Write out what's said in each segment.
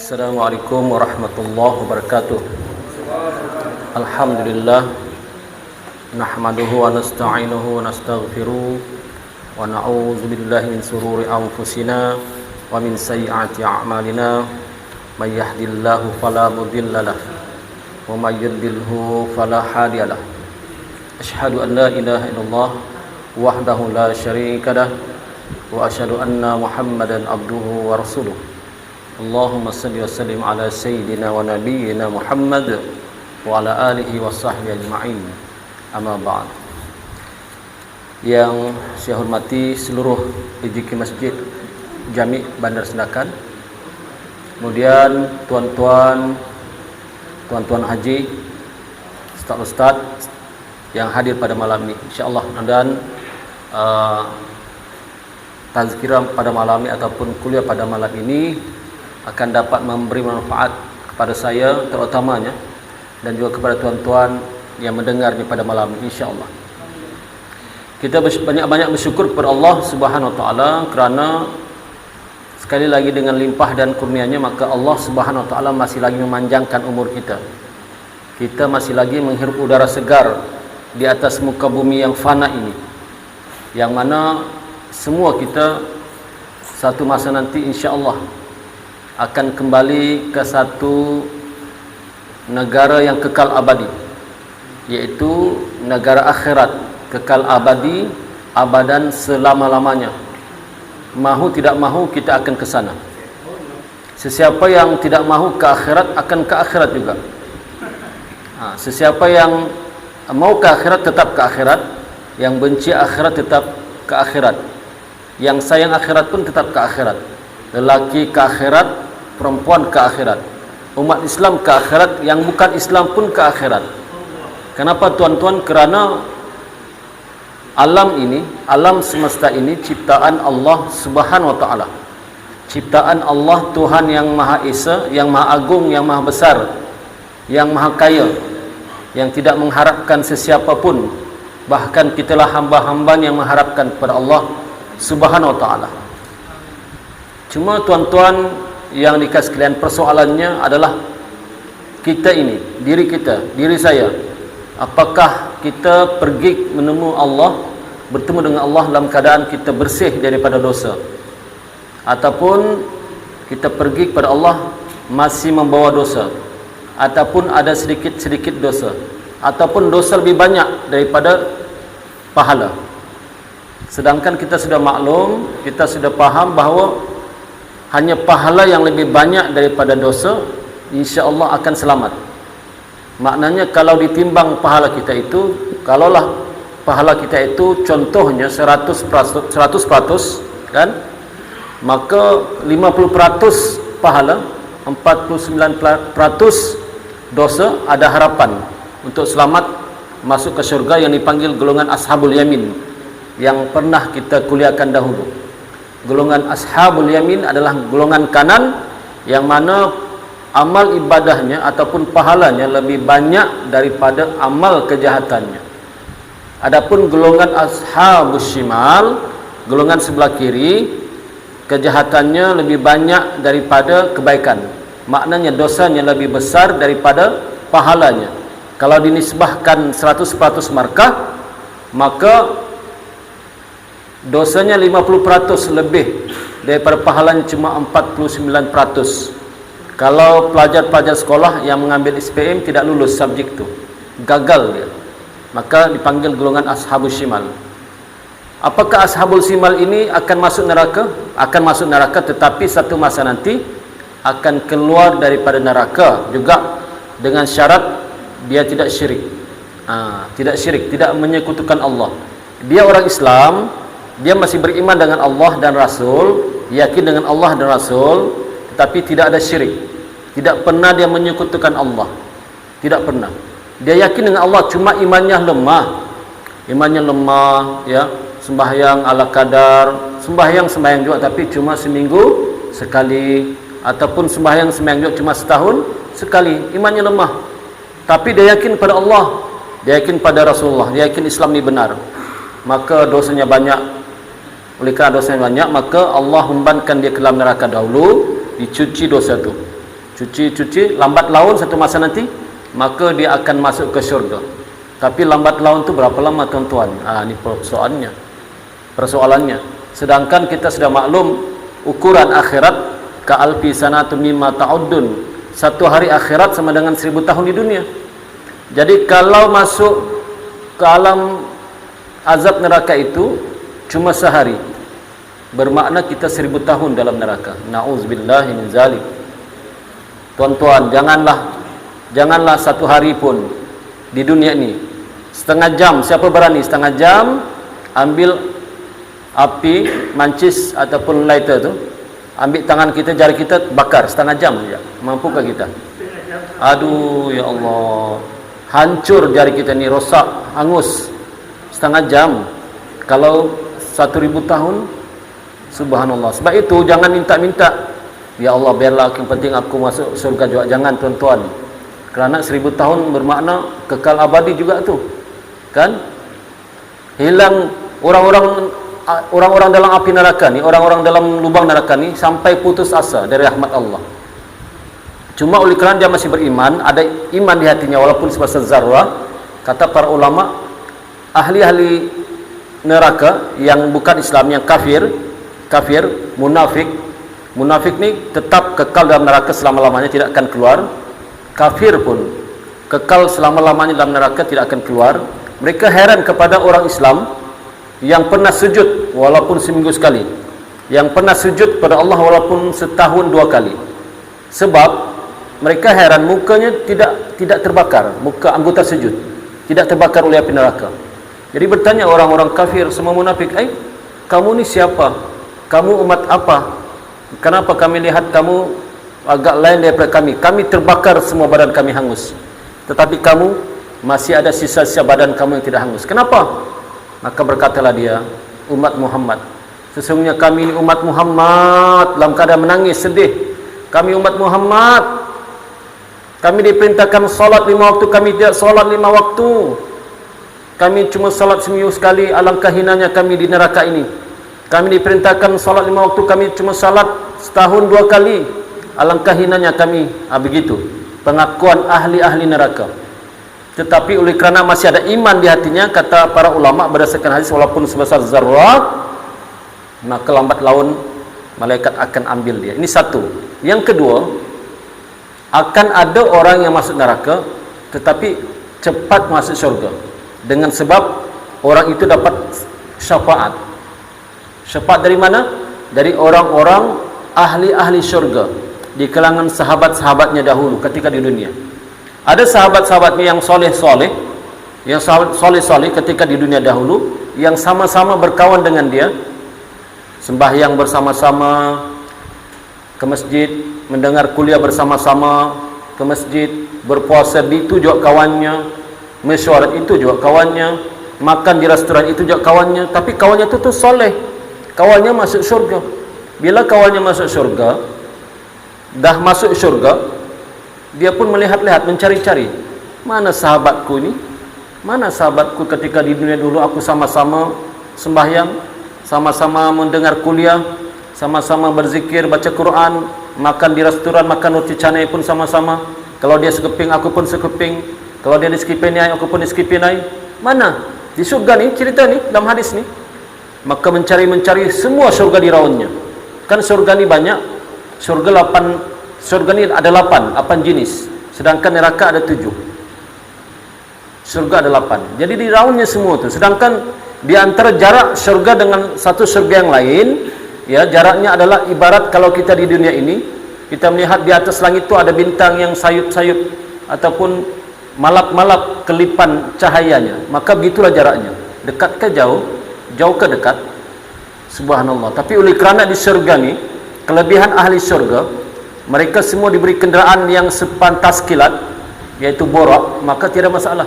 Assalamualaikum warahmatullahi wabarakatuh. Alhamdulillah, nahmaduhu wa nasta'inuhu wa nastaghfiruh wa na'udzu billahi min sururi anfusina wa min sayyiati a'malina. May yahdihillahu fala mudilla lahu wa may yudlilhu fala hadiya lahu. Asyhadu an la ilaha illallah wahdahu la syarika lahu wa asyhadu anna Muhammadan abduhu wa rasuluh. Allahumma salli wa sallim ala sayyidina wa nabiyyina Muhammad wa ala alihi wa sahbihi ajma'in. Amma ba'd. Yang saya hormati seluruh PJK Masjid Jami' Bandar Sendakan, kemudian tuan-tuan haji, ustaz-ustaz yang hadir pada malam ini, insyaallah, dan tazkirah pada malam ini ataupun kuliah pada malam ini akan dapat memberi manfaat kepada saya terutamanya dan juga kepada tuan-tuan yang mendengarnya pada malam ini, insyaallah. Kita banyak-banyak bersyukur kepada Allah Subhanahu wa taala kerana sekali lagi dengan limpah dan kurnianya maka Allah Subhanahu wa taala masih lagi memanjangkan umur kita. Kita masih lagi menghirup udara segar di atas muka bumi yang fana ini, yang mana semua kita satu masa nanti insyaallah akan kembali ke satu negara yang kekal abadi, yaitu negara akhirat, kekal abadi, abadan selama-lamanya. Mahu tidak mahu kita akan ke sana. Sesiapa yang tidak mahu ke akhirat akan ke akhirat juga. Sesiapa yang mau ke akhirat tetap ke akhirat, yang benci akhirat tetap ke akhirat, yang sayang akhirat pun tetap ke akhirat. Lelaki ke akhirat, perempuan ke akhirat, umat Islam ke akhirat, yang bukan Islam pun ke akhirat. Kenapa tuan-tuan? Kerana alam ini, alam semesta ini ciptaan Allah Subhanahu wa taala. Ciptaan Allah, Tuhan yang Maha Esa, yang Maha Agung, yang Maha Besar, yang Maha Kaya, yang tidak mengharapkan sesiapa pun. Bahkan kitalah hamba-hamba yang mengharapkan kepada Allah Subhanahu wa taala. Cuma tuan-tuan yang dikasih sekalian, persoalannya adalah kita ini, diri kita, diri saya, apakah kita pergi menemu Allah, bertemu dengan Allah dalam keadaan kita bersih daripada dosa, ataupun kita pergi kepada Allah masih membawa dosa, ataupun ada sedikit-sedikit dosa, ataupun dosa lebih banyak daripada pahala. Sedangkan kita sudah maklum, kita sudah faham bahawa hanya pahala yang lebih banyak daripada dosa, insya-Allah akan selamat. Maknanya kalau ditimbang pahala kita itu, kalaulah pahala kita itu contohnya 100% kan, maka 50% pahala, 49% dosa, ada harapan untuk selamat masuk ke syurga yang dipanggil golongan Ashabul Yamin yang pernah kita kuliahkan dahulu. Golongan Ashabul Yamin adalah golongan kanan yang mana amal ibadahnya ataupun pahalanya lebih banyak daripada amal kejahatannya. Adapun golongan Ashabus Shimal, golongan sebelah kiri, kejahatannya lebih banyak daripada kebaikan. Maknanya dosanya lebih besar daripada pahalanya. Kalau dinisbahkan 100% markah, maka dosanya 50% lebih daripada pahalanya cuma 49%. Kalau pelajar-pelajar sekolah yang mengambil SPM tidak lulus subjek itu, gagal dia, maka dipanggil golongan Ashabul Shimal. Apakah Ashabul Shimal ini akan masuk neraka? Akan masuk neraka, tetapi satu masa nanti akan keluar daripada neraka juga dengan syarat dia tidak syirik. Tidak syirik, tidak menyekutukan Allah. Dia orang Islam, dia masih beriman dengan Allah dan Rasul, yakin dengan Allah dan Rasul, tetapi tidak ada syirik. Tidak pernah dia menyekutukan Allah. Tidak pernah. Dia yakin dengan Allah, cuma imannya lemah. Imannya lemah, ya. Sembahyang ala kadar, sembahyang juga, tapi cuma seminggu sekali, ataupun sembahyang juga cuma setahun sekali. Imannya lemah. Tapi dia yakin pada Allah, dia yakin pada Rasulullah, dia yakin Islam ini benar. Maka dosanya banyak. Oleh kerana dosanya banyak, maka Allah membankan dia ke dalam neraka dahulu, dicuci dosa itu. cuci, lambat laun satu masa nanti maka dia akan masuk ke syurga. Tapi lambat laun tu berapa lama tuan-tuan? Ini persoalannya. Sedangkan kita sudah maklum ukuran akhirat ka alfi sanatun mimma ta'uddun. Satu hari akhirat sama dengan 1000 tahun di dunia. Jadi kalau masuk ke alam azab neraka itu cuma sehari, bermakna kita 1000 tahun dalam neraka. Na'udzubillahi min zalik. Tuan-tuan, janganlah satu hari pun di dunia ini setengah jam, siapa berani setengah jam ambil api mancis ataupun lighter tu, ambil tangan kita, jari kita bakar setengah jam saja, mampukah kita? Aduh ya Allah, hancur jari kita ni, rosak, hangus setengah jam. Kalau 1000 tahun, subhanallah. Sebab itu jangan minta-minta, ya Allah biarlah yang penting aku masuk surga juga. Jangan tuan-tuan, kerana 1000 tahun bermakna kekal abadi juga tu kan. Hilang orang-orang dalam api neraka ni, orang-orang dalam lubang neraka ni sampai putus asa dari rahmat Allah. Cuma oleh kerana dia masih beriman, ada iman di hatinya walaupun sebesar zarrah. Kata para ulama, ahli-ahli neraka yang bukan Islam, yang kafir, munafik ni tetap kekal dalam neraka selama-lamanya, tidak akan keluar. Kafir pun kekal selama-lamanya dalam neraka, tidak akan keluar. Mereka heran kepada orang Islam yang pernah sujud walaupun seminggu sekali, yang pernah sujud pada Allah walaupun setahun 2 kali. Sebab mereka heran mukanya tidak terbakar, muka anggota sujud tidak terbakar oleh api neraka. Jadi bertanya orang-orang kafir, semua munafik, kamu ni siapa? Kamu umat apa? Kenapa kami lihat kamu agak lain daripada kami? Kami terbakar semua, badan kami hangus, tetapi kamu masih ada sisa-sisa badan kamu yang tidak hangus. Kenapa? Maka berkatalah dia, umat Muhammad, sesungguhnya kami ini umat Muhammad dalam keadaan menangis, sedih. Kami umat Muhammad, kami diperintahkan salat 5 waktu, kami tidak salat 5 waktu. Kami cuma salat seminggu sekali, alangkah hinanya kami di neraka ini. Kami diperintahkan salat 5 waktu, kami cuma salat setahun 2 kali, alangkah hinanya kami. Begitu pengakuan ahli-ahli neraka. Tetapi oleh kerana masih ada iman di hatinya, kata para ulama berdasarkan hadis, walaupun sebesar zarrah, maka lambat laun malaikat akan ambil dia. Ini satu. Yang kedua, akan ada orang yang masuk neraka tetapi cepat masuk syurga, dengan sebab orang itu dapat syafaat. Syafaat dari mana? Dari orang-orang ahli-ahli syurga di kalangan sahabat-sahabatnya dahulu ketika di dunia. Ada sahabat-sahabatnya yang soleh-soleh, yang soleh-soleh ketika di dunia dahulu, yang sama-sama berkawan dengan dia, sembahyang bersama-sama ke masjid, mendengar kuliah bersama-sama ke masjid, berpuasa itu juga kawannya, mesyuarat itu juga kawannya, makan di restoran itu juga kawannya. Tapi kawannya itu soleh, kawannya masuk syurga. Bila kawannya masuk syurga, dah masuk syurga, dia pun melihat-lihat, mencari-cari, mana sahabatku ini, mana sahabatku ketika di dunia dulu aku sama-sama sembahyang, sama-sama mendengar kuliah, sama-sama berzikir, baca Quran, makan di restoran, makan roti canai pun sama-sama. Kalau dia sekeping, aku pun sekeping. Kalau dia di sekipinai, aku pun di sekipinai. Mana? Di surga ni, cerita ni, dalam hadis ni. Maka mencari-mencari, semua surga diraunnya. Kan surga ni banyak, surga ni ada 8 jenis, sedangkan neraka ada 7. Surga ada 8. Jadi diraunnya semua tu. Sedangkan di antara jarak surga dengan satu surga yang lain, ya, jaraknya adalah ibarat kalau kita di dunia ini, kita melihat di atas langit itu ada bintang yang sayup-sayup ataupun malap-malap kelipan cahayanya. Maka begitulah jaraknya. Dekat ke jauh, jauh ke dekat. Subhanallah. Tapi oleh kerana di surga ni, kelebihan ahli surga, mereka semua diberi kenderaan yang sepantas kilat, yaitu borak, maka tiada masalah.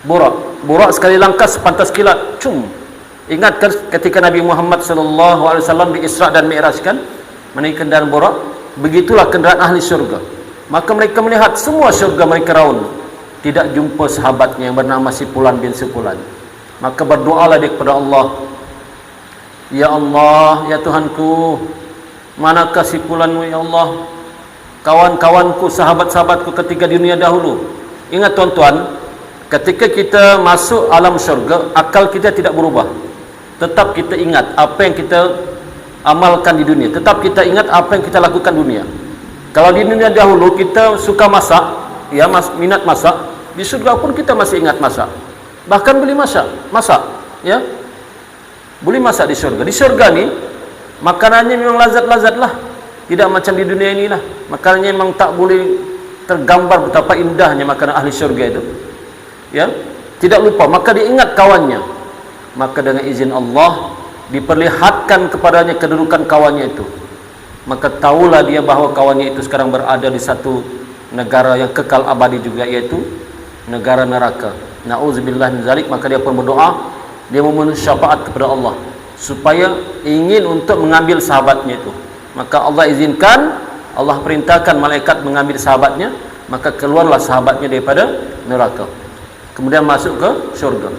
Borak sekali langkah sepantas kilat. Ingat ketika Nabi Muhammad SAW di Isra dan Mi'raj kan, menaiki kenderaan borak. Begitulah kenderaan ahli syurga. Maka mereka melihat semua syurga mereka raun, tidak jumpa sahabatnya yang bernama si Fulan bin Fulan. Maka berdoalah dia kepada Allah, ya Allah, ya Tuhanku, manakah si Fulanmu ya Allah? kawan-kawanku, sahabat-sahabatku ketika di dunia dahulu. Ingat tuan-tuan, ketika kita masuk alam syurga, akal kita tidak berubah. Tetap kita ingat apa yang kita amalkan di dunia, tetap kita ingat apa yang kita lakukan di dunia. Kalau di dunia dahulu kita suka masak, ya, minat masak, di surga pun kita masih ingat masak. Bahkan boleh masak, ya. Boleh masak di surga. Di surga ni makanannya memang lazat-lazat lah. Tidak macam di dunia inilah. Makanannya memang tak boleh tergambar betapa indahnya makanan ahli syurga itu. Ya, tidak lupa, maka dia ingat kawannya. Maka dengan izin Allah diperlihatkan kepadanya kedudukan kawannya itu. Maka tahulah dia bahawa kawannya itu sekarang berada di satu negara yang kekal abadi juga, yaitu negara neraka. Nauzubillah min zalik. Maka dia pun berdoa, dia memohon syafaat kepada Allah supaya ingin untuk mengambil sahabatnya itu. Maka Allah izinkan, Allah perintahkan malaikat mengambil sahabatnya, maka keluarlah sahabatnya daripada neraka. Kemudian masuk ke syurga.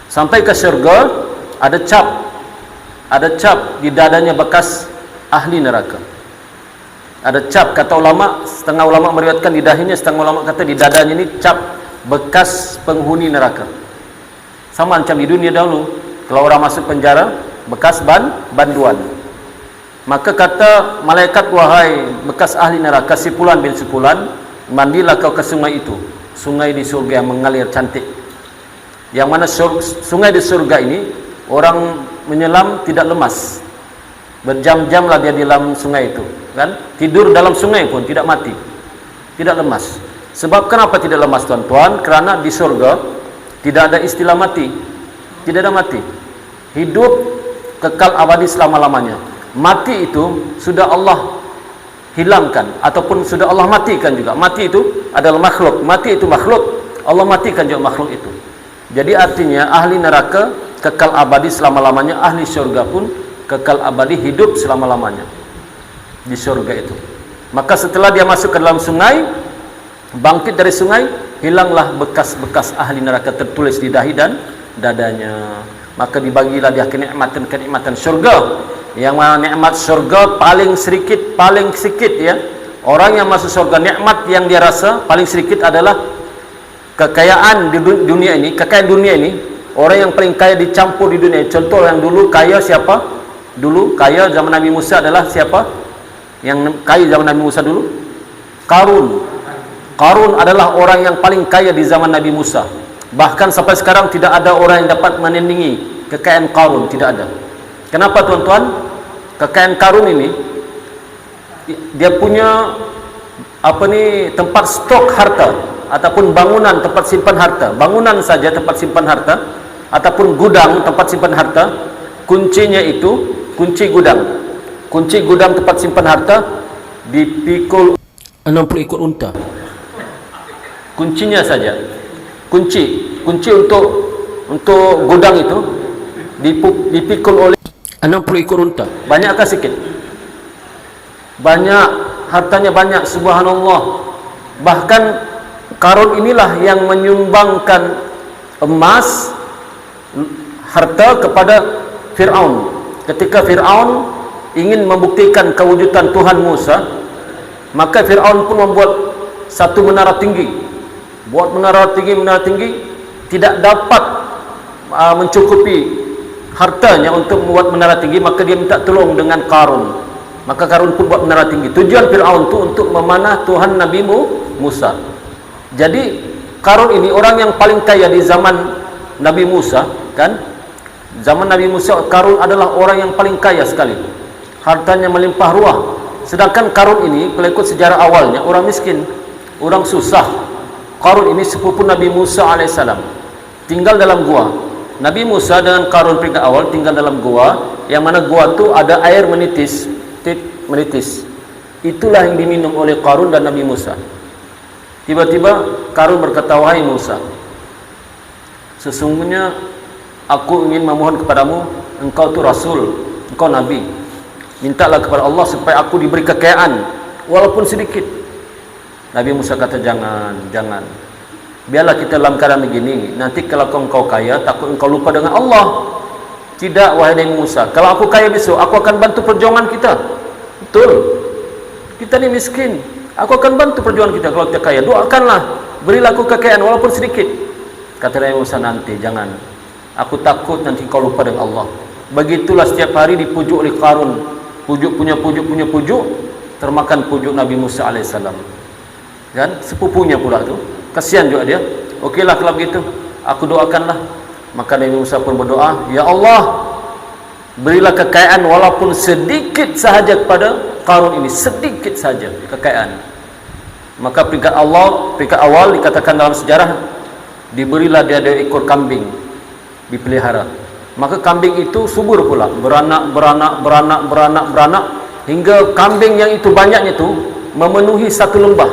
Sampai ke syurga, ada cap di dadanya bekas ahli neraka. Ada cap, kata ulama, setengah ulama meriwayatkan di dahinya, setengah ulama kata di dadanya ini cap bekas penghuni neraka. Sama macam di dunia dahulu, kalau orang masuk penjara, bekas banduan. Maka kata malaikat, wahai bekas ahli neraka, si Fulan bin si Fulan, mandilah kau ke sungai itu, sungai di surga yang mengalir cantik. Yang mana sungai di surga ini, orang menyelam tidak lemas. Berjam-jamlah dia di dalam sungai itu, kan? Tidur dalam sungai pun tidak mati, tidak lemas. Sebab kenapa tidak lemas, tuan-tuan? Kerana di surga tidak ada istilah mati. Tidak ada mati. Hidup kekal abadi selama-lamanya. Mati itu sudah Allah hilangkan, ataupun sudah Allah matikan juga. Mati itu adalah makhluk. Mati itu makhluk, Allah matikan juga makhluk itu. Jadi artinya ahli neraka kekal abadi selama-lamanya, ahli syurga pun kekal abadi hidup selama-lamanya di syurga itu. Maka setelah dia masuk ke dalam sungai, bangkit dari sungai, hilanglah bekas-bekas ahli neraka tertulis di dahi dan dadanya. Maka dibagilah dia kenikmatan syurga, yang mana nikmat syurga paling sedikit ya. Orang yang masuk syurga, nikmat yang dia rasa paling sedikit adalah kekayaan di dunia ini. Kekayaan dunia ini, orang yang paling kaya dicampur di dunia. Contoh yang dulu kaya siapa? Dulu kaya zaman Nabi Musa adalah siapa? Yang kaya zaman Nabi Musa dulu? Qarun. Qarun adalah orang yang paling kaya di zaman Nabi Musa. Bahkan sampai sekarang tidak ada orang yang dapat menandingi kekayaan Qarun, tidak ada. Kenapa, tuan-tuan? Kekayaan Qarun ini, dia punya tempat stok harta, ataupun bangunan tempat simpan harta. Bangunan saja tempat simpan harta, ataupun gudang tempat simpan harta. Kuncinya itu kunci gudang. Kunci gudang tempat simpan harta dipikul 60 ekor unta. Kuncinya saja. Kunci untuk gudang itu dipikul oleh 60 ekor unta. Banyakkah sikit? Banyak, hartanya banyak, subhanallah. Bahkan Qarun inilah yang menyumbangkan emas, harta kepada Fir'aun. Ketika Fir'aun ingin membuktikan kewujudan Tuhan Musa, maka Fir'aun pun membuat satu menara tinggi. Buat menara tinggi, tidak dapat mencukupi hartanya untuk membuat menara tinggi, maka dia minta tolong dengan Qarun. Maka Qarun pun buat menara tinggi. Tujuan Fir'aun itu untuk memanah Tuhan Nabi Musa. Jadi Qarun ini orang yang paling kaya di zaman Nabi Musa, kan? Zaman Nabi Musa, Qarun adalah orang yang paling kaya sekali. Hartanya melimpah ruah. Sedangkan Qarun ini, kalau ikut sejarah awalnya, orang miskin, orang susah. Qarun ini sepupu Nabi Musa alaihissalam, tinggal dalam gua. Nabi Musa dengan Qarun peringkat awal tinggal dalam gua, yang mana gua tu ada air menitis. Itulah yang diminum oleh Qarun dan Nabi Musa. Tiba-tiba Qarun berkata, wahai Musa, sesungguhnya aku ingin memohon kepadamu, engkau tu Rasul, engkau Nabi. Mintalah kepada Allah supaya aku diberi kekayaan walaupun sedikit. Nabi Musa kata, jangan. Biarlah kita dalam keadaan begini. Nanti kalau engkau kaya, takut engkau lupa dengan Allah. Tidak, wahai Nabi Musa. Kalau aku kaya besok, aku akan bantu perjuangan kita. Betul. kita ni miskin, aku akan bantu perjuangan kita. Kalau kita kaya, doakanlah, berilah aku kekayaan walaupun sedikit. Kata Nabi Musa, nanti jangan, aku takut nanti kau lupa dengan Allah. Begitulah setiap hari dipujuk oleh Qarun, pujuk punya pujuk, termakan pujuk Nabi Musa alaihissalam. Kan sepupunya pula tu, kasihan juga dia. Okeylah kalau begitu, aku doakanlah. Maka Nabi Musa pun berdoa, ya Allah, berilah kekayaan walaupun sedikit sahaja kepada Qarun ini, sedikit saja kekayaan. Maka peringkat awal dikatakan dalam sejarah, diberilah dia ekor kambing dipelihara. Maka kambing itu subur pula, beranak hingga kambing yang itu banyaknya itu memenuhi satu lembah.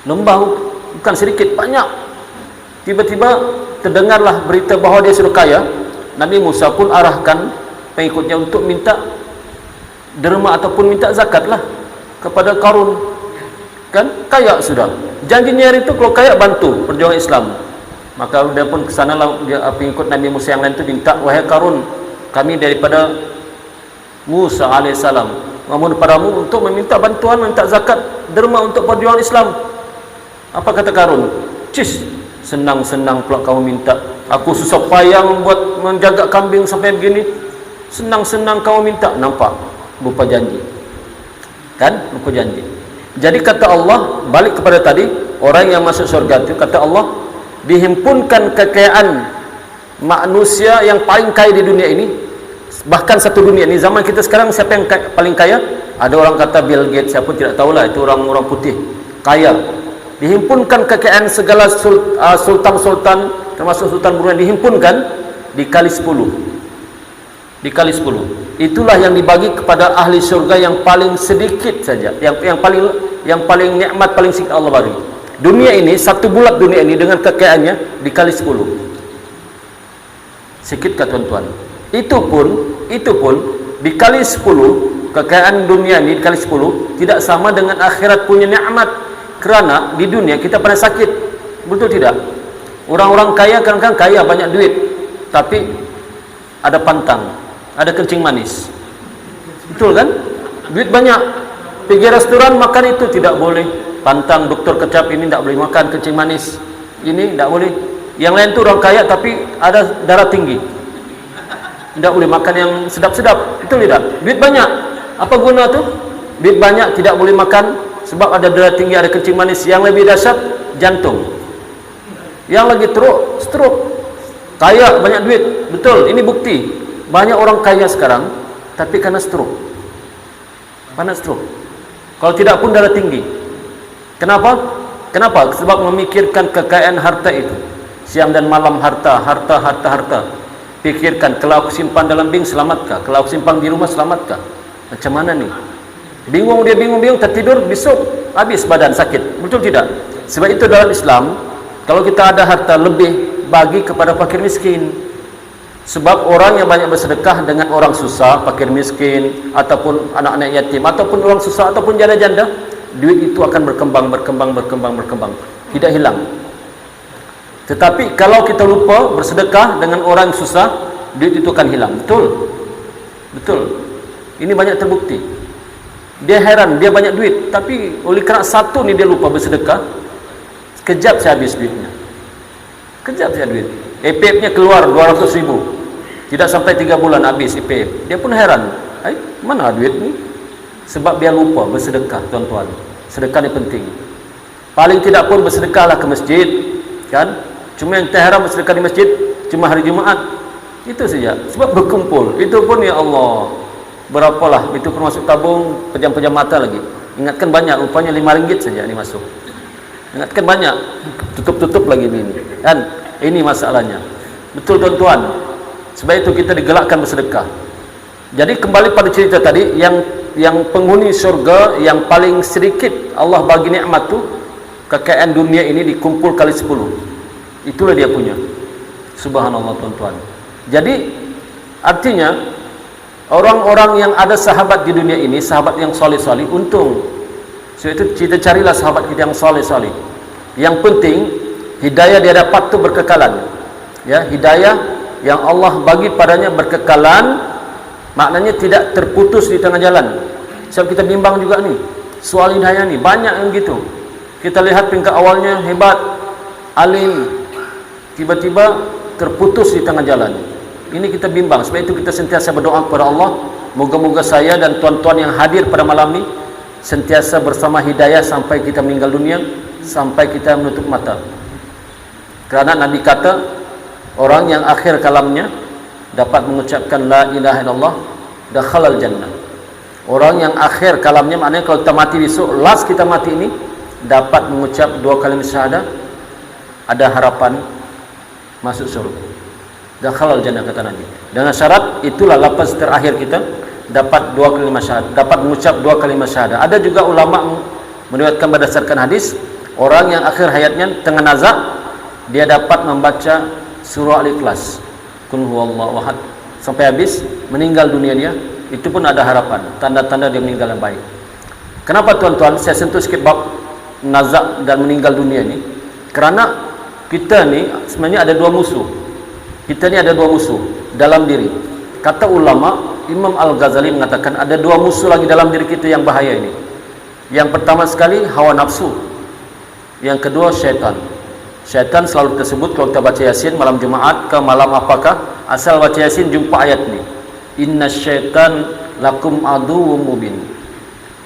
Lembah bukan sedikit, banyak. Tiba-tiba terdengarlah berita bahawa dia sudah kaya. Nabi Musa pun arahkan pengikutnya untuk minta derma ataupun minta zakat lah kepada Qarun. Kan kaya sudah, janjinya hari itu kalau kaya bantu perjuangan Islam. Maka dia pun ke sana lah, dia pengikut Nabi Musa yang lain tu minta, wahai Qarun, kami daripada Musa alaihissalam memohon padamu untuk meminta bantuan, minta zakat derma untuk perjuangan Islam. Apa kata Qarun? Cis, senang-senang pula kamu minta, aku susah payah membuat menjaga kambing sampai begini, senang-senang kamu minta. Nampak, lupa janji kan, lupa janji. Jadi kata Allah, balik kepada tadi, orang yang masuk surga itu, kata Allah, dihimpunkan kekayaan manusia yang paling kaya di dunia ini, bahkan satu dunia ini. Zaman kita sekarang siapa yang paling kaya? Ada orang kata Bill Gates, siapa tidak tahulah, itu orang-orang putih kaya. Dihimpunkan kekayaan segala sultan-sultan, termasuk Sultan Brunei, dihimpunkan dikali 10. Dikali 10. Itulah yang dibagi kepada ahli surga yang paling sedikit saja, yang paling nikmat, paling sedikit Allah bagi. Dunia ini, satu bulat dunia ini dengan kekayaannya dikali 10. Sikit kah tuan-tuan? Itu pun dikali 10, kekayaan dunia ini dikali 10 tidak sama dengan akhirat punya nikmat. Kerana di dunia kita pernah sakit, betul tidak? Orang-orang kaya kadang-kadang kaya banyak duit, tapi ada pantang, ada kencing manis. Betul kan? Duit banyak, pergi restoran makan itu tidak boleh, pantang, doktor kecap ini tidak boleh makan kencing manis, ini tidak boleh. Yang lain tu orang kaya tapi ada darah tinggi, tidak boleh makan yang sedap-sedap. Betul tidak? Duit banyak, apa guna tu? Duit banyak tidak boleh makan sebab ada darah tinggi, ada kencing manis. Yang lebih dahsyat, jantung. Yang lagi teruk, stroke. Kaya banyak duit, betul, ini bukti. Banyak orang kaya sekarang tapi karena stroke. Karena stroke. Kalau tidak pun darah tinggi. Kenapa? Kenapa? Sebab memikirkan kekayaan harta itu. Siang dan malam harta. Pikirkan, kalau aku simpan dalam bank selamatkah? Kalau aku simpan di rumah selamatkah? Macam mana ni? Bingung, dia bingung, tertidur, besok habis badan sakit. Betul tidak? Sebab itu dalam Islam, kalau kita ada harta lebih, bagi kepada fakir miskin. Sebab orang yang banyak bersedekah dengan orang susah, fakir miskin, ataupun anak-anak yatim, ataupun orang susah, ataupun janda-janda, duit itu akan berkembang. Tidak hilang. Tetapi kalau kita lupa bersedekah dengan orang yang susah, duit itu akan hilang. Betul? Betul. Ini banyak terbukti. Dia heran, dia banyak duit, tapi oleh kerana satu ni dia lupa bersedekah, kejap saya habis duitnya. Kejap saya duit. EPF-nya keluar 200 ribu, tidak sampai 3 bulan habis EPF. Dia pun heran, mana duit ni? Sebab dia lupa bersedekah, tuan-tuan. Sedekah ni penting. Paling tidak pun bersedekahlah ke masjid, kan? Cuma yang terheran bersedekah di masjid cuma hari Jumaat. Itu saja. Sebab berkumpul. Itu pun ya Allah, berapalah, itu termasuk tabung pejam-pejam mata lagi. Ingatkan banyak, rupanya RM5 saja ini masuk. Ingatkan banyak, tutup-tutup lagi ini. Dan ini masalahnya. Betul tuan-tuan. Sebab itu kita digelakkan bersedekah. Jadi kembali pada cerita tadi, yang penghuni surga yang paling sedikit Allah bagi nikmat tu, kekayaan dunia ini dikumpul kali 10. Itulah dia punya. Subhanallah tuan-tuan. Jadi artinya orang-orang yang ada sahabat di dunia ini, sahabat yang soleh-soleh, untung. Sebab itu kita carilah sahabat kita yang soleh-soleh. Yang penting hidayah dia dapat tu berkekalan. Ya, hidayah yang Allah bagi padanya berkekalan, maknanya tidak terputus di tengah jalan. Sebab kita bimbang juga ni. Soal hidayah ni banyak yang gitu. Kita lihat peringkat awalnya hebat, alim, tiba-tiba terputus di tengah jalan. Ini kita bimbang. Sebab itu kita sentiasa berdoa kepada Allah, moga-moga saya dan tuan-tuan yang hadir pada malam ni sentiasa bersama hidayah sampai kita meninggal dunia, sampai kita menutup mata. Kerana Nabi kata, orang yang akhir kalamnya dapat mengucapkan la ilaha illallah dakhalal jannah. Orang yang akhir kalamnya, maknanya kalau kita mati besok, last kita mati ini, dapat mengucap 2 kalimat syahadah, ada harapan masuk surga. Dakhalal jannah, kata Nabi. Dengan syarat itulah lafaz terakhir kita, dapat 2 kalimat syahadah, dapat mengucap 2 kalimat syahadah. Ada juga ulama meriwayatkan berdasarkan hadis, orang yang akhir hayatnya tengah nazak, dia dapat membaca surah Al-Ikhlas, Qul huwallahu ahad, sampai habis, meninggal dunia dia, itu pun ada harapan, tanda-tanda dia meninggal yang baik. Kenapa tuan-tuan saya sentuh sikit bab nazak dan meninggal dunia ni? Kerana kita ni sebenarnya ada 2 musuh. Kita ni ada 2 musuh dalam diri. Kata ulama, Imam Al-Ghazali mengatakan ada 2 musuh lagi dalam diri kita yang bahaya ini. Yang pertama sekali hawa nafsu, yang kedua syaitan. Syaitan selalu tersebut kalau kita baca Yasin malam Jumaat ke malam apakah, asal baca Yasin jumpa ayat ni, inna syaitan lakum aduwwum mubin.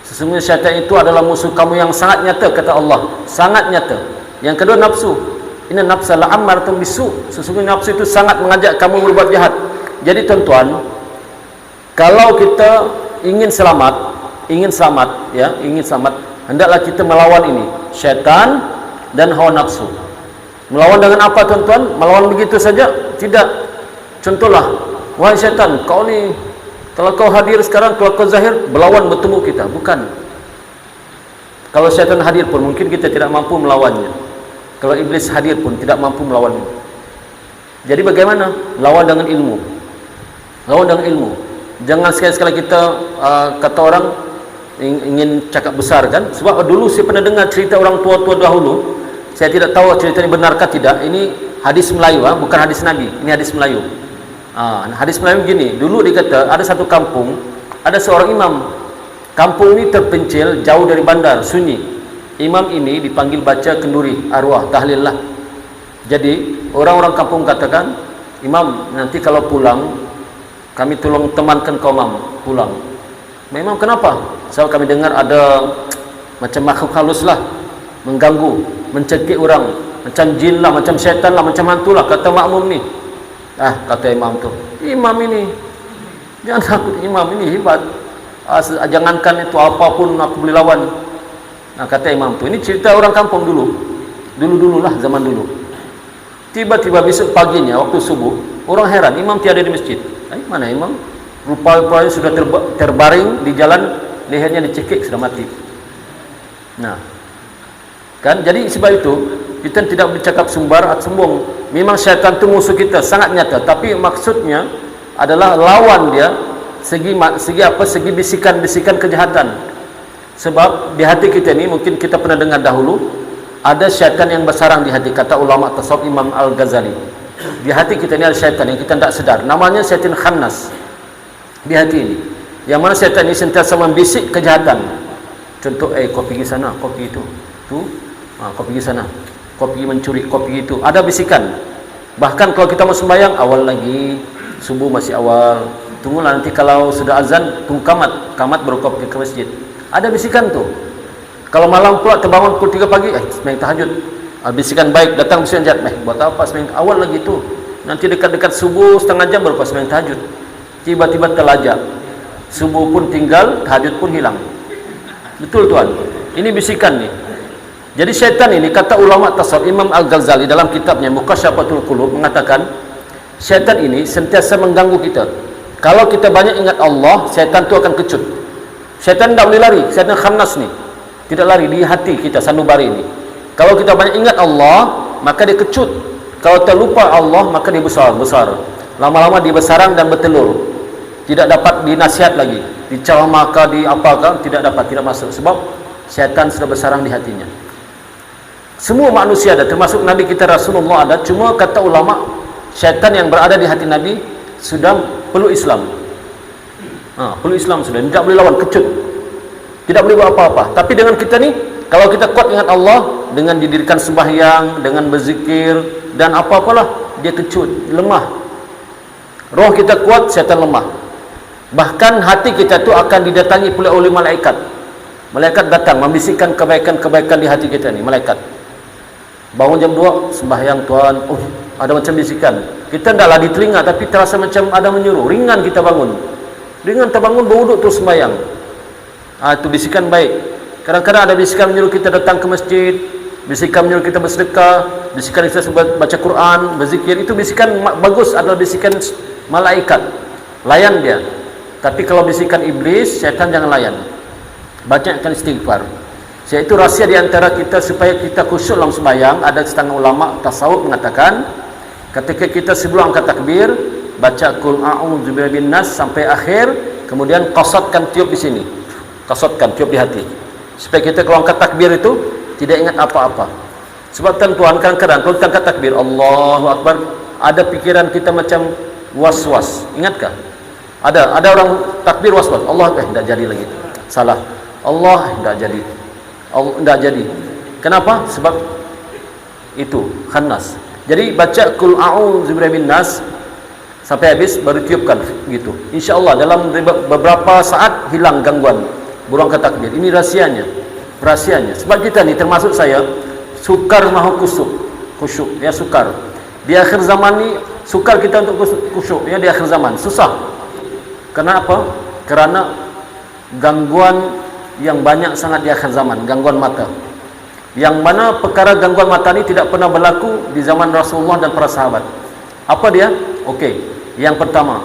Sesungguhnya syaitan itu adalah musuh kamu yang sangat nyata, kata Allah, sangat nyata. Yang kedua nafsu, inna nafsa la'ammaratun bisu, sesungguhnya nafsu itu sangat mengajak kamu berbuat jahat. Jadi tuan-tuan, kalau kita ingin selamat, ya, ingin selamat, hendaklah kita melawan ini, syaitan dan hawa nafsu. Melawan dengan apa tuan-tuan? Melawan begitu saja? Tidak. Contohlah, wahai syaitan, kau ni, kalau kau hadir sekarang, kalau kau zahir, berlawan bertemu kita. Bukan. Kalau syaitan hadir pun, mungkin kita tidak mampu melawannya. Kalau iblis hadir pun, tidak mampu melawannya. Jadi bagaimana? Lawan dengan ilmu. Lawan dengan ilmu. Jangan sekali-sekali kita, kata orang, ingin cakap besar kan? Sebab dulu saya pernah dengar cerita orang tua-tua dahulu. Saya tidak tahu cerita ini benarkah tidak. Ini hadis Melayu, bukan hadis Nabi. Ini hadis Melayu. Hadis Melayu begini. Dulu dikata ada satu kampung, ada seorang imam. Kampung ini terpencil jauh dari bandar, sunyi. Imam ini dipanggil baca kenduri arwah, tahlil lah. Jadi orang-orang kampung katakan, imam, nanti kalau pulang kami tolong temankan kau mam pulang. Memang kenapa? Sebab kami dengar ada macam makhluk halus lah, mengganggu, mencekik orang, macam jin lah, macam syaitan lah, macam hantu lah, kata makmum ni. Kata imam tu, imam ini jangan takut, imam ini hebat, jangankan itu apapun aku boleh lawan. Kata imam tu, ini cerita orang kampung dulu lah, zaman dulu. Tiba-tiba besok paginya waktu subuh, orang heran, imam tiada di masjid. Mana imam? Rupa-rupanya sudah terbaring di jalan, lehernya dicekik, sudah mati. Kan, jadi sebab itu kita tidak bercakap sumbar atau sombong. Memang syaitan itu musuh kita sangat nyata, tapi maksudnya adalah lawan dia segi bisikan-bisikan kejahatan. Sebab di hati kita ni, mungkin kita pernah dengar dahulu, ada syaitan yang bersarang di hati, kata ulama tasawuf Imam Al-Ghazali. Di hati kita ni ada syaitan yang kita tidak sadar, namanya syaitan khannas di hati ini, yang mana syaitan ini sentiasa membisik kejahatan. Contoh, kau pergi sana, kau pergi itu, kau pergi sana, kau pergi mencuri, kau pergi itu. Ada bisikan. Bahkan kalau kita mau sembahyang, awal lagi, subuh masih awal, tunggulah nanti kalau sudah azan, tunggu kamat baru kau pergi ke masjid. Ada bisikan tu. Kalau malam pula terbangun pukul 3 pagi, sembahyang tahajud. Bisikan baik, datang bisikan jahat, buat apa sembahyang awal lagi tu? Nanti dekat-dekat subuh setengah jam baru kau sembahyang tahajud. Tiba-tiba terlajak, subuh pun tinggal, tahajud pun hilang. Betul tuan, ini bisikan ni. Jadi syaitan ini, kata ulama tasawuf Imam Al-Ghazali dalam kitabnya Muqasyafatul Qulub mengatakan, syaitan ini sentiasa mengganggu kita. Kalau kita banyak ingat Allah, syaitan itu akan kecut. Syaitan tidak boleh lari, syaitan khannas ni tidak lari di hati kita, sanubari ini. Kalau kita banyak ingat Allah, maka dia kecut. Kalau terlupa Allah, maka dia besar. Lama-lama dia bersarang dan bertelur. Tidak dapat dinasihat lagi, dicamaka, diapakan, tidak dapat, tidak masuk. Sebab syaitan sudah bersarang di hatinya. Semua manusia ada, termasuk Nabi kita Rasulullah ada. Cuma kata ulama, syaitan yang berada di hati Nabi sudah perlu Islam. Perlu Islam sudah, tidak boleh lawan, kecut. Tidak boleh buat apa-apa. Tapi dengan kita ni, kalau kita kuat ingat Allah, dengan didirikan sembahyang, dengan berzikir dan apa-apalah, dia kecut, lemah. Roh kita kuat, syaitan lemah. Bahkan hati kita tu akan didatangi pula oleh malaikat. Malaikat datang membisikkan kebaikan-kebaikan di hati kita ni, malaikat. Bangun jam 2, sembahyang Tuhan. Oh, ada macam bisikan. Kita tidaklah di telinga, tapi terasa macam ada menyuruh. Ringan kita bangun. Ringan terbangun, berwuduk terus sembahyang. Itu bisikan baik. Kadang-kadang ada bisikan menyuruh kita datang ke masjid, bisikan menyuruh kita bersedekah, bisikan kita baca Quran, berzikir. Itu bisikan bagus, adalah bisikan malaikat. Layan dia. Tapi kalau bisikan iblis, syaitan jangan layan. Banyakkan istighfar. Iaitu rahsia di antara kita supaya kita khusyuk dalam sembahyang. Ada setengah ulama tasawuf mengatakan, ketika kita sebelum angkat takbir, baca qul a'udzu birabbin nas sampai akhir, kemudian qasatkan tiup di sini. Qasatkan tiup di hati. Supaya kita kalau angkat takbir itu tidak ingat apa-apa. Sebab Tuhan kadang-kadang kalau kita angkat takbir Allahu Akbar, ada pikiran kita macam was-was. Ingatkah? Ada orang takbir was-was. Allah tidak jadi lagi. Salah. Allah tidak jadi. Allah tidak jadi. Kenapa? Sebab itu khannas. Jadi baca qul a'udzu birabbin nas sampai habis baru tiupkan gitu. Insya-Allah dalam beberapa saat hilang gangguan burung ke takbir. Ini rahsianya. Sebab kita ni termasuk saya sukar mahu khusyuk ya, sukar. Di akhir zaman ni sukar kita untuk khusyuk ya, di akhir zaman susah. Kenapa? Kerana gangguan yang banyak sangat di akhir zaman, gangguan mata. Yang mana perkara gangguan mata ni tidak pernah berlaku di zaman Rasulullah dan para sahabat. Apa dia? Okey. Yang pertama,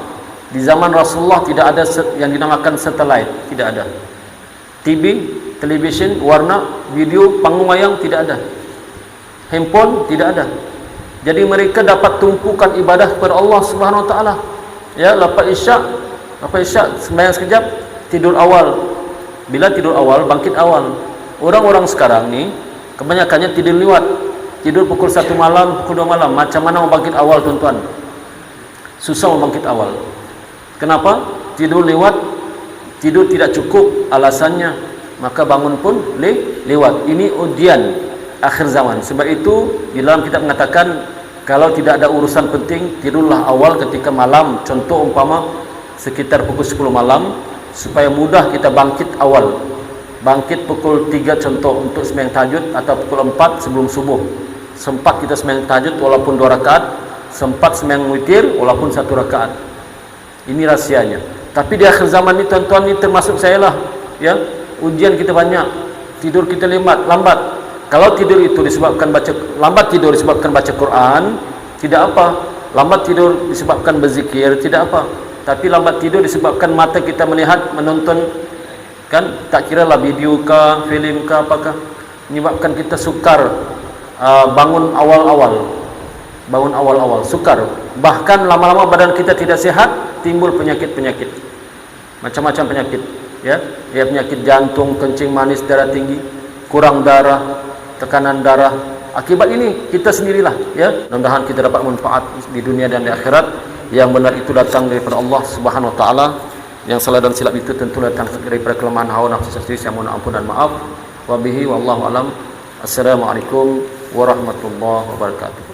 di zaman Rasulullah tidak ada yang dinamakan satellite, tidak ada. TV, television, warna, video, panggung wayang tidak ada. Handphone tidak ada. Jadi mereka dapat tumpukan ibadah kepada Allah Subhanahu Wa Taala. Ya, lepas isyak sembahyang sekejap, tidur awal. Bila tidur awal, bangkit awal. Orang-orang sekarang ni kebanyakannya tidur lewat. Tidur pukul 1 malam, pukul 2 malam. Macam mana mau bangkit awal, tuan-tuan? Susah mau bangkit awal. Kenapa? Tidur lewat, tidur tidak cukup alasannya, maka bangun pun lewat. Ini ujian akhir zaman. Sebab itu di dalam kitab mengatakan, kalau tidak ada urusan penting, tidurlah awal ketika malam. Contoh umpama sekitar pukul 10 malam, supaya mudah kita bangkit awal. Bangkit pukul 3 contoh untuk sembahyang tahajud, atau pukul 4 sebelum subuh. Sempat kita sembahyang tahajud walaupun 2 rakaat, sempat sembahyang witir walaupun 1 rakaat. Ini rahsianya. Tapi di akhir zaman ni tuan-tuan ni termasuk saya lah ya, ujian kita banyak, tidur kita lambat. Kalau tidur itu disebabkan lambat tidur disebabkan baca Quran, tidak apa. Lambat tidur disebabkan berzikir, tidak apa. Tapi lambat tidur disebabkan mata kita melihat, menonton, kan, tak kira lah video kah, filem kah, apakah, menyebabkan kita sukar bangun awal-awal, sukar. Bahkan lama-lama badan kita tidak sehat, timbul penyakit-penyakit, macam-macam penyakit ya, penyakit jantung, kencing manis, darah tinggi, kurang darah, tekanan darah. Akibat ini kita sendirilah ya. Mudah-mudahan kita dapat manfaat di dunia dan di akhirat. Yang benar itu datang daripada Allah Subhanahu Wa Taala. Yang salah dan silap itu tentu datang daripada kelemahan hawa nafsu sendiri. Saya mohon ampun dan maaf. Wabihi wallahu alam. Assalamualaikum warahmatullahi wabarakatuh.